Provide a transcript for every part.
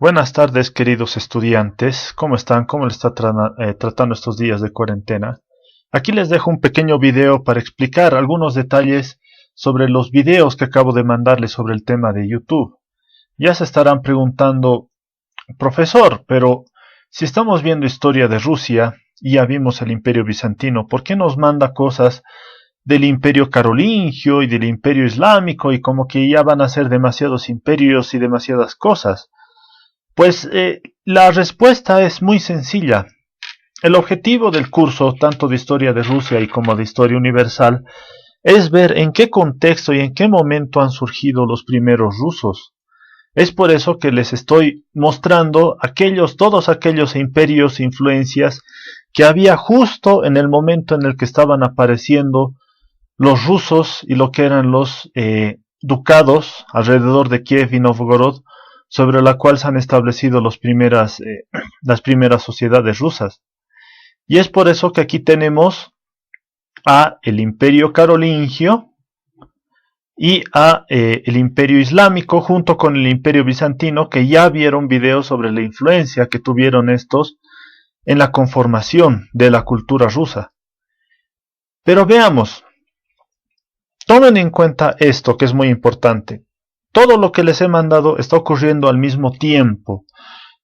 Buenas tardes, queridos estudiantes. ¿Cómo están? ¿Cómo les está tratando estos días de cuarentena? Aquí les dejo un pequeño video para explicar algunos detalles sobre los videos que acabo de mandarles sobre el tema de YouTube. Ya se estarán preguntando, profesor, pero si estamos viendo historia de Rusia y ya vimos el Imperio Bizantino, ¿por qué nos manda cosas del Imperio Carolingio y del Imperio Islámico y como que ya van a ser demasiados imperios y demasiadas cosas? Pues la respuesta es muy sencilla. El objetivo del curso, tanto de historia de Rusia y como de historia universal, es ver en qué contexto y en qué momento han surgido los primeros rusos. Es por eso que les estoy mostrando todos aquellos imperios e influencias que había justo en el momento en el que estaban apareciendo los rusos y lo que eran los ducados alrededor de Kiev y Novgorod, sobre la cual se han establecido las primeras sociedades rusas. Y es por eso que aquí tenemos a el Imperio Carolingio y a el Imperio Islámico junto con el Imperio Bizantino, que ya vieron videos sobre la influencia que tuvieron estos en la conformación de la cultura rusa. Pero veamos, tomen en cuenta esto que es muy importante. Todo lo que les he mandado está ocurriendo al mismo tiempo.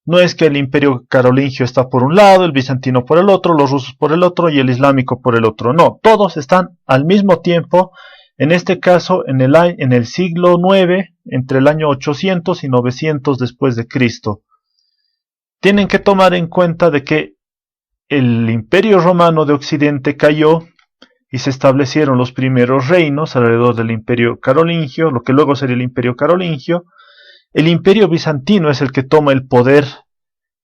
No es que el Imperio Carolingio está por un lado, el bizantino por el otro, los rusos por el otro y el islámico por el otro. No, todos están al mismo tiempo, en este caso en el siglo IX, entre el año 800 y 900 después de Cristo. Tienen que tomar en cuenta de que el Imperio Romano de Occidente cayó y se establecieron los primeros reinos alrededor del Imperio Carolingio, lo que luego sería el Imperio Carolingio. El Imperio Bizantino es el que toma el poder,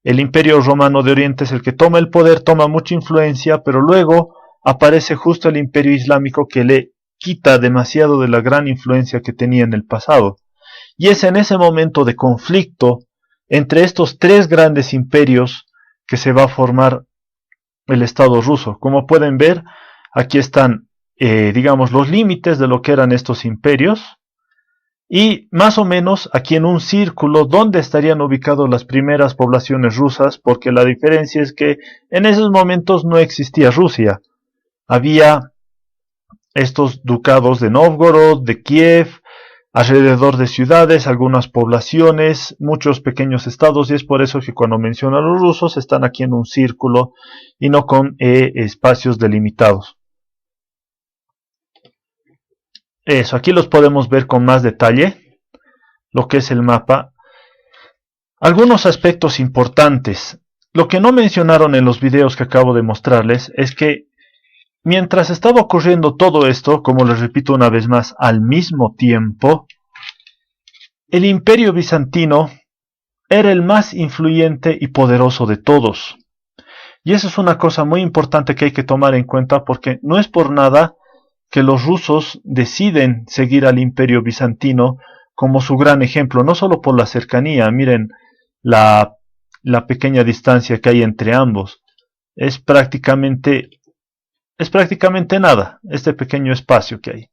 el Imperio Romano de Oriente es el que toma el poder, toma mucha influencia, pero luego aparece justo el Imperio Islámico que le quita demasiado de la gran influencia que tenía en el pasado. Y es en ese momento de conflicto entre estos tres grandes imperios que se va a formar el Estado ruso. Como pueden ver, aquí están, digamos, los límites de lo que eran estos imperios. Y más o menos aquí en un círculo donde estarían ubicadas las primeras poblaciones rusas, porque la diferencia es que en esos momentos no existía Rusia. Había estos ducados de Novgorod, de Kiev, alrededor de ciudades, algunas poblaciones, muchos pequeños estados, y es por eso que cuando menciono a los rusos están aquí en un círculo y no con espacios delimitados. Eso, aquí los podemos ver con más detalle, lo que es el mapa. Algunos aspectos importantes. Lo que no mencionaron en los videos que acabo de mostrarles es que mientras estaba ocurriendo todo esto, como les repito una vez más, al mismo tiempo, el Imperio Bizantino era el más influyente y poderoso de todos. Y eso es una cosa muy importante que hay que tomar en cuenta porque no es por nada que los rusos deciden seguir al Imperio Bizantino como su gran ejemplo, no solo por la cercanía, miren la pequeña distancia que hay entre ambos, es prácticamente nada, este pequeño espacio que hay.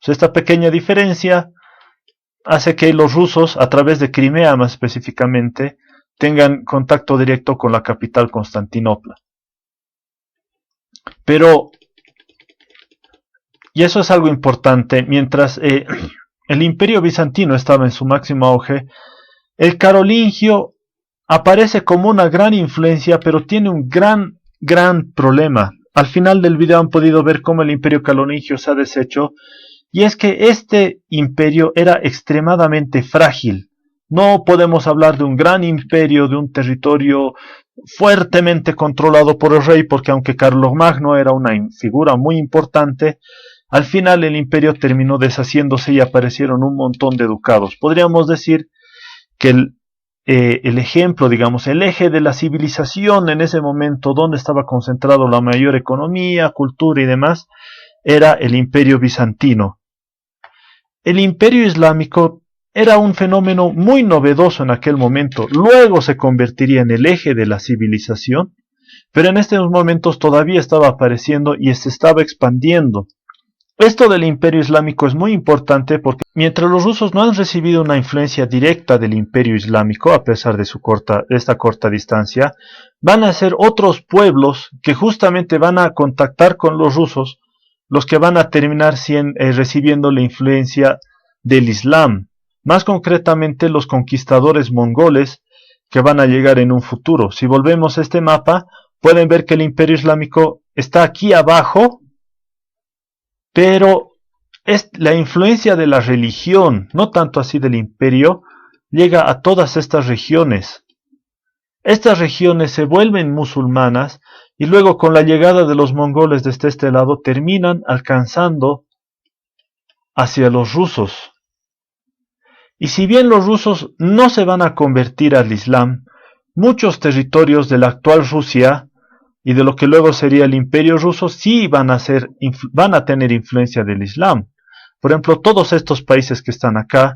Esta pequeña diferencia hace que los rusos, a través de Crimea más específicamente, tengan contacto directo con la capital Constantinopla. Pero y eso es algo importante, mientras el Imperio Bizantino estaba en su máximo auge, el Carolingio aparece como una gran influencia, pero tiene un gran problema. Al final del video han podido ver cómo el Imperio Carolingio se ha deshecho, y es que este imperio era extremadamente frágil. No podemos hablar de un gran imperio, de un territorio fuertemente controlado por el rey, porque aunque Carlomagno era una figura muy importante, al final el imperio terminó deshaciéndose y aparecieron un montón de ducados. Podríamos decir que el ejemplo, digamos, el eje de la civilización en ese momento, donde estaba concentrado la mayor economía, cultura y demás, era el Imperio Bizantino. El Imperio Islámico era un fenómeno muy novedoso en aquel momento. Luego se convertiría en el eje de la civilización, pero en estos momentos todavía estaba apareciendo y se estaba expandiendo. Esto del Imperio Islámico es muy importante porque mientras los rusos no han recibido una influencia directa del Imperio Islámico, a pesar de esta corta distancia, van a ser otros pueblos que justamente van a contactar con los rusos, los que van a terminar recibiendo la influencia del Islam. Más concretamente los conquistadores mongoles que van a llegar en un futuro. Si volvemos a este mapa, pueden ver que el Imperio Islámico está aquí abajo, pero la influencia de la religión, no tanto así del imperio, llega a todas estas regiones. Estas regiones se vuelven musulmanas y luego con la llegada de los mongoles desde este lado terminan alcanzando hacia los rusos. Y si bien los rusos no se van a convertir al Islam, muchos territorios de la actual Rusia y de lo que luego sería el Imperio Ruso sí van a tener influencia del Islam. Por ejemplo, todos estos países que están acá,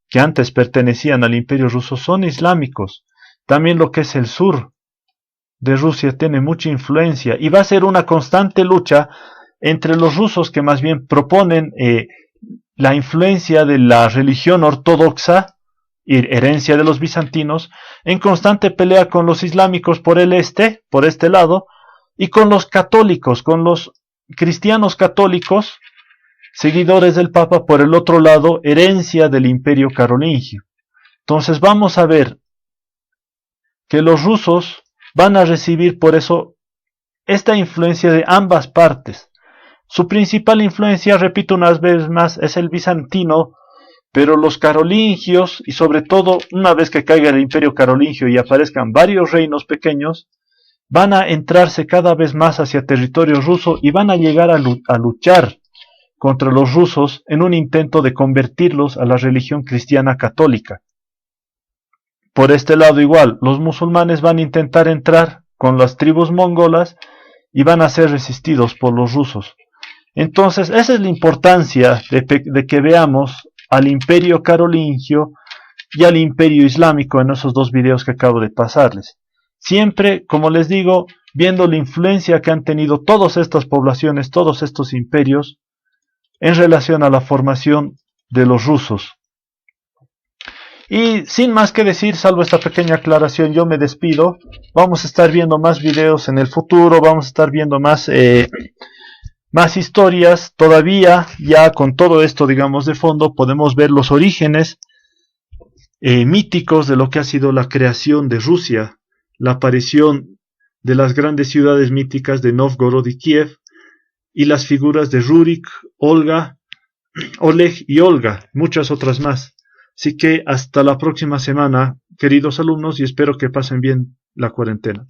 que antes pertenecían al Imperio Ruso, son islámicos. También lo que es el sur de Rusia tiene mucha influencia y va a ser una constante lucha entre los rusos que más bien proponen la influencia de la religión ortodoxa, herencia de los bizantinos, en constante pelea con los islámicos por este lado, y con los católicos, con los cristianos católicos, seguidores del Papa por el otro lado, herencia del Imperio Carolingio. Entonces vamos a ver que los rusos van a recibir por eso esta influencia de ambas partes. Su principal influencia, repito una vez más, es el bizantino, pero los carolingios, y sobre todo una vez que caiga el Imperio Carolingio y aparezcan varios reinos pequeños, van a entrarse cada vez más hacia territorio ruso y van a llegar a luchar contra los rusos en un intento de convertirlos a la religión cristiana católica. Por este lado igual, los musulmanes van a intentar entrar con las tribus mongolas y van a ser resistidos por los rusos. Entonces, esa es la importancia de que veamos al Imperio Carolingio y al Imperio Islámico en esos dos videos que acabo de pasarles. Siempre, como les digo, viendo la influencia que han tenido todas estas poblaciones, todos estos imperios, en relación a la formación de los rusos. Y sin más que decir, salvo esta pequeña aclaración, yo me despido. Vamos a estar viendo más videos en el futuro, vamos a estar viendo más historias. Todavía, ya con todo esto, digamos, de fondo, podemos ver los orígenes míticos de lo que ha sido la creación de Rusia, la aparición de las grandes ciudades míticas de Novgorod y Kiev, y las figuras de Rurik, Oleg y Olga, muchas otras más. Así que hasta la próxima semana, queridos alumnos, y espero que pasen bien la cuarentena.